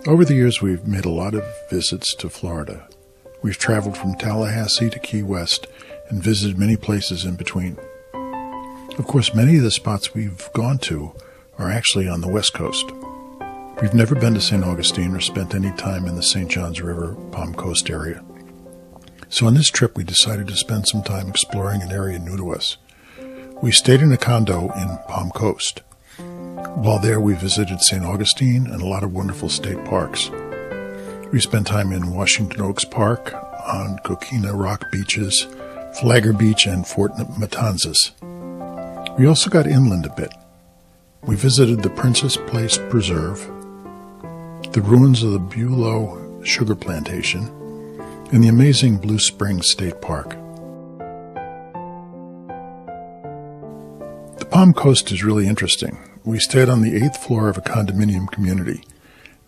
Over the years, we've made a lot of visits to Florida. We've traveled from Tallahassee to Key West and visited many places in between. Of course, many of the spots we've gone to are actually on the West Coast. We've never been to St. Augustine or spent any time in the St. Johns River, Palm Coast area. So on this trip, we decided to spend some time exploring an area new to us. We stayed in a condo in Palm Coast. While there, we visited St. Augustine and a lot of wonderful state parks. We spent time in Washington Oaks Park, on Coquina Rock beaches, Flagler Beach, and Fort Matanzas. We also got inland a bit. We visited the Princess Place Preserve, the ruins of the Bulow Sugar Plantation, and the amazing Blue Springs State Park. The Palm Coast is really interesting. We stayed on the 8th floor of a condominium community.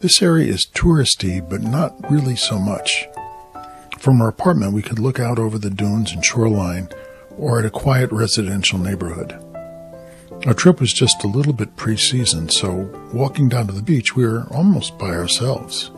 This area is touristy, but not really so much. From our apartment, we could look out over the dunes and shoreline or at a quiet residential neighborhood. Our trip was just a little bit pre-seasoned, so walking down to the beach, we were almost by ourselves.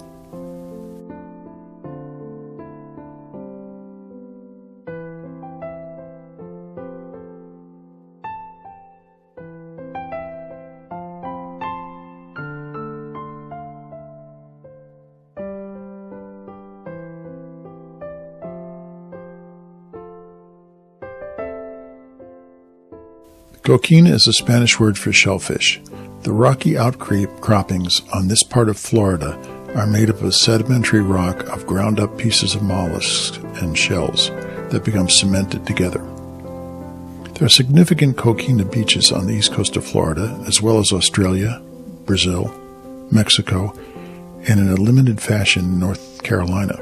Coquina is a Spanish word for shellfish. The rocky outcroppings on this part of Florida are made up of sedimentary rock of ground-up pieces of mollusks and shells that become cemented together. There are significant coquina beaches on the east coast of Florida, as well as Australia, Brazil, Mexico, and in a limited fashion, North Carolina.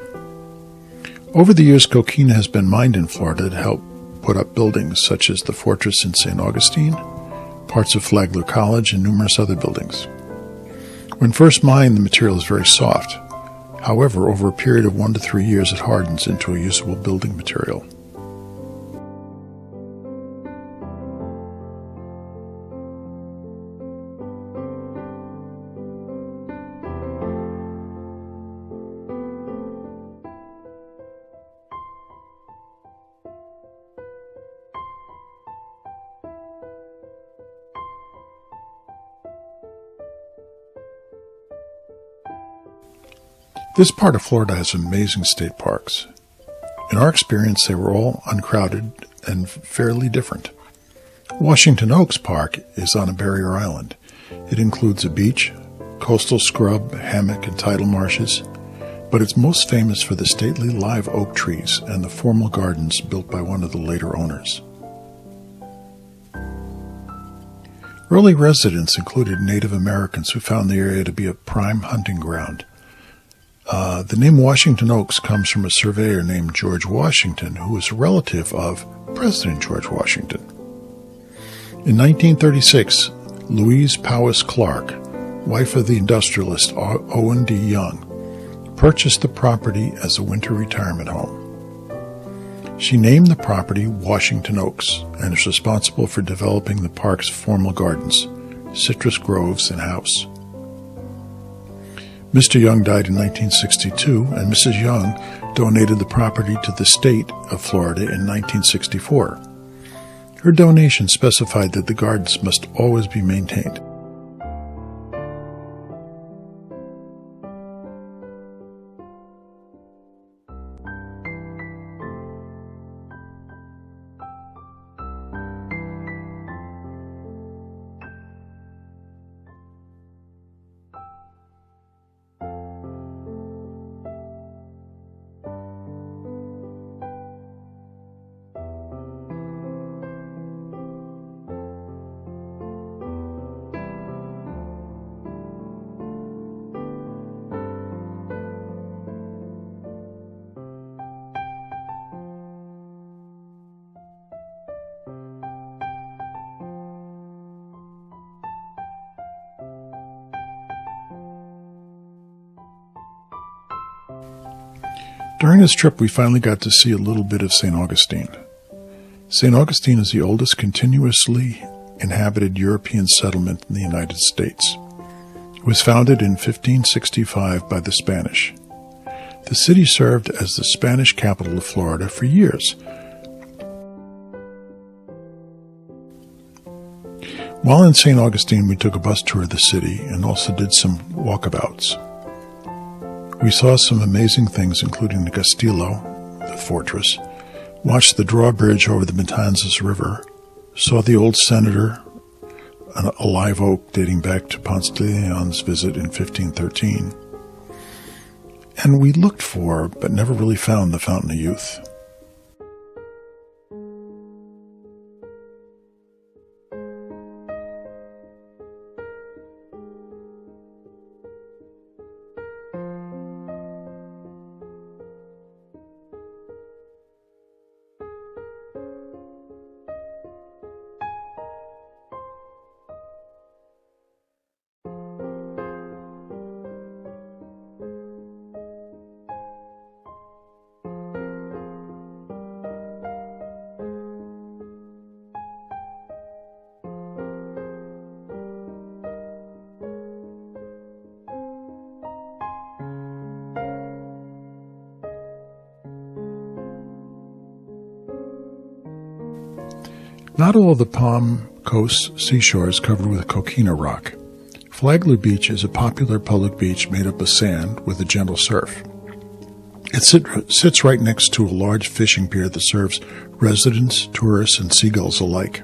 Over the years, coquina has been mined in Florida to help put up buildings such as the fortress in St. Augustine, parts of Flagler College, and numerous other buildings. When first mined, the material is very soft. However, over a period of 1 to 3 years, it hardens into a usable building material. This part of Florida has amazing state parks. In our experience, they were all uncrowded and fairly different. Washington Oaks Park is on a barrier island. It includes a beach, coastal scrub, hammock, and tidal marshes, but it's most famous for the stately live oak trees and the formal gardens built by one of the later owners. Early residents included Native Americans who found the area to be a prime hunting ground. The name Washington Oaks comes from a surveyor named George Washington, who was a relative of President George Washington. In 1936, Louise Powys Clark, wife of the industrialist Owen D. Young, purchased the property as a winter retirement home. She named the property Washington Oaks and is responsible for developing the park's formal gardens, citrus groves, and house. Mr. Young died in 1962, and Mrs. Young donated the property to the state of Florida in 1964. Her donation specified that the gardens must always be maintained. During this trip, we finally got to see a little bit of St. Augustine. St. Augustine is the oldest continuously inhabited European settlement in the United States. It was founded in 1565 by the Spanish. The city served as the Spanish capital of Florida for years. While in St. Augustine, we took a bus tour of the city and also did some walkabouts. We saw some amazing things, including the Castillo, the fortress, watched the drawbridge over the Matanzas River, saw the old senator, a live oak dating back to Ponce de Leon's visit in 1513, and we looked for, but never really found, the Fountain of Youth. Not all of the Palm Coast seashore is covered with coquina rock. Flagler Beach is a popular public beach made up of sand with a gentle surf. It sits right next to a large fishing pier that serves residents, tourists, and seagulls alike.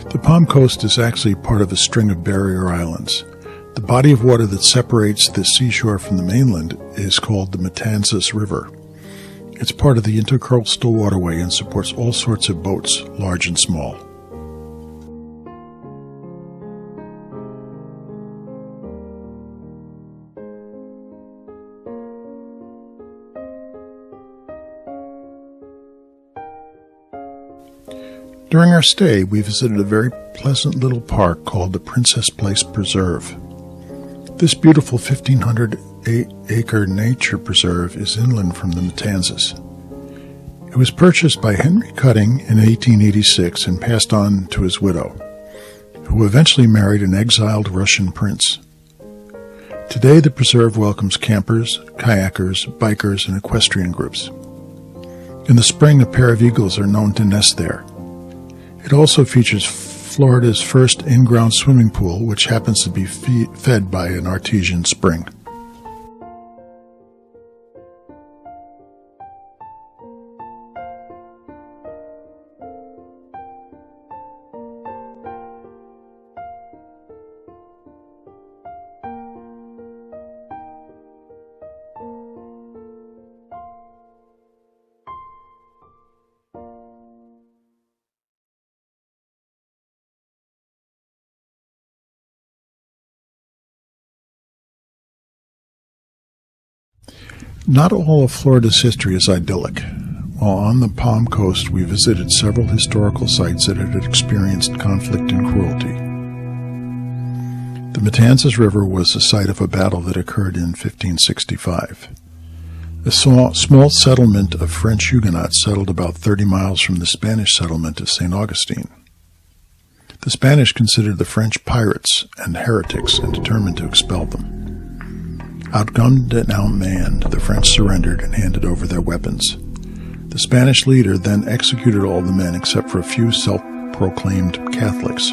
The Palm Coast is actually part of a string of barrier islands. The body of water that separates the seashore from the mainland is called the Matanzas River. It's part of the Intercoastal Waterway and supports all sorts of boats, large and small. During our stay, we visited a very pleasant little park called the Princess Place Preserve. This beautiful 1,500-acre nature preserve is inland from the Matanzas. It was purchased by Henry Cutting in 1886 and passed on to his widow, who eventually married an exiled Russian prince. Today, the preserve welcomes campers, kayakers, bikers, and equestrian groups. In the spring, a pair of eagles are known to nest there. It also features Florida's first in-ground swimming pool, which happens to be fed by an artesian spring. Not all of Florida's history is idyllic. While on the Palm Coast, we visited several historical sites that had experienced conflict and cruelty. The Matanzas River was the site of a battle that occurred in 1565. A small settlement of French Huguenots settled about 30 miles from the Spanish settlement of St Augustine. The Spanish considered the French pirates and heretics and determined to expel them. Outgunned and outmanned, the French surrendered and handed over their weapons. The Spanish leader then executed all the men except for a few self-proclaimed Catholics.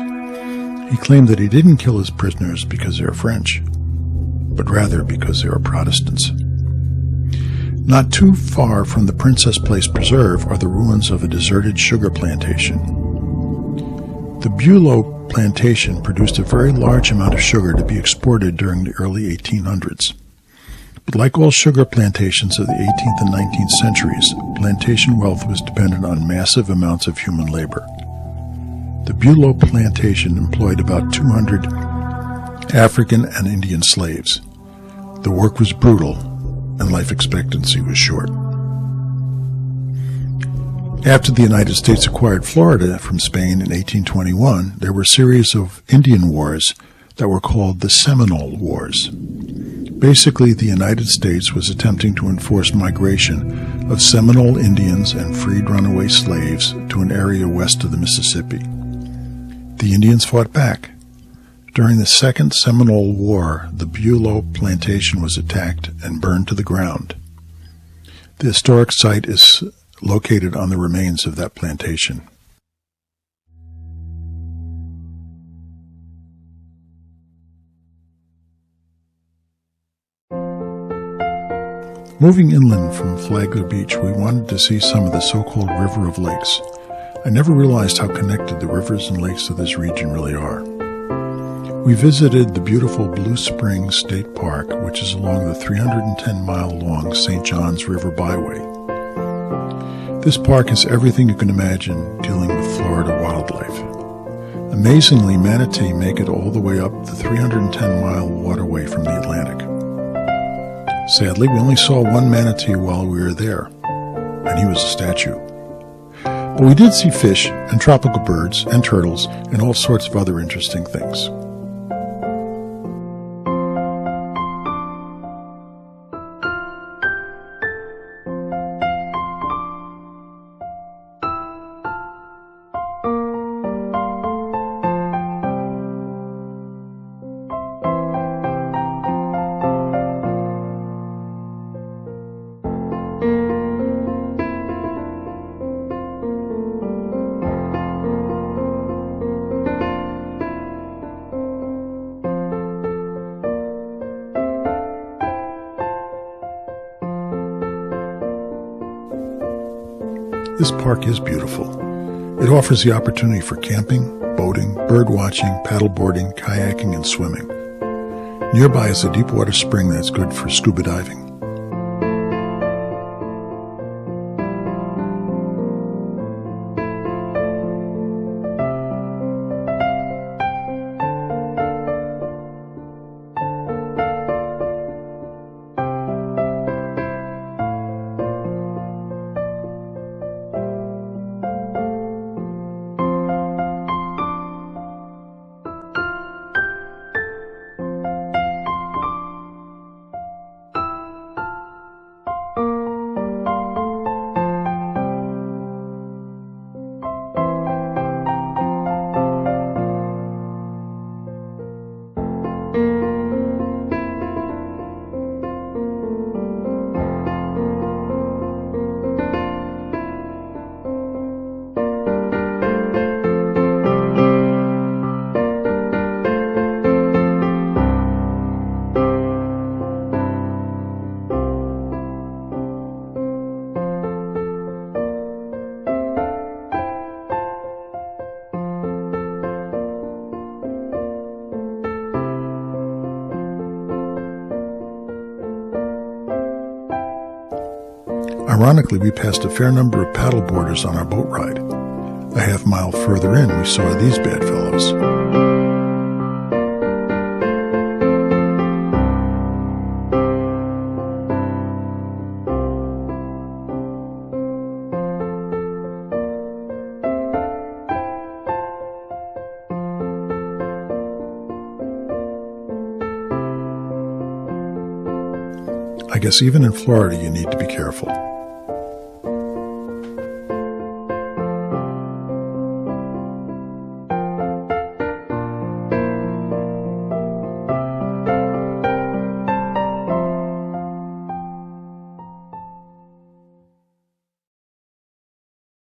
He claimed that he didn't kill his prisoners because they were French, but rather because they were Protestants. Not too far from the Princess Place Preserve are the ruins of a deserted sugar plantation. The Bulow plantation produced a very large amount of sugar to be exported during the early 1800s. But like all sugar plantations of the 18th and 19th centuries, plantation wealth was dependent on massive amounts of human labor. The Bulow plantation employed about 200 African and Indian slaves. The work was brutal, and life expectancy was short. After the United States acquired Florida from Spain in 1821, there were a series of Indian wars that were called the Seminole Wars. Basically, the United States was attempting to enforce migration of Seminole Indians and freed runaway slaves to an area west of the Mississippi. The Indians fought back. During the Second Seminole War, the Bulow Plantation was attacked and burned to the ground. The historic site is located on the remains of that plantation. Moving inland from Flagler Beach, we wanted to see some of the so-called River of Lakes. I never realized how connected the rivers and lakes of this region really are. We visited the beautiful Blue Springs State Park, which is along the 310-mile-long St. Johns River Byway. This park has everything you can imagine dealing with Florida wildlife. Amazingly, manatee make it all the way up the 310-mile waterway from the Atlantic. Sadly, we only saw one manatee while we were there, and he was a statue. But we did see fish and tropical birds and turtles and all sorts of other interesting things. This park is beautiful. It offers the opportunity for camping, boating, bird watching, paddleboarding, kayaking, and swimming. Nearby is a deep water spring that's good for scuba diving. Ironically, we passed a fair number of paddleboarders on our boat ride. A half-mile further in, we saw these bad fellows. I guess even in Florida you need to be careful.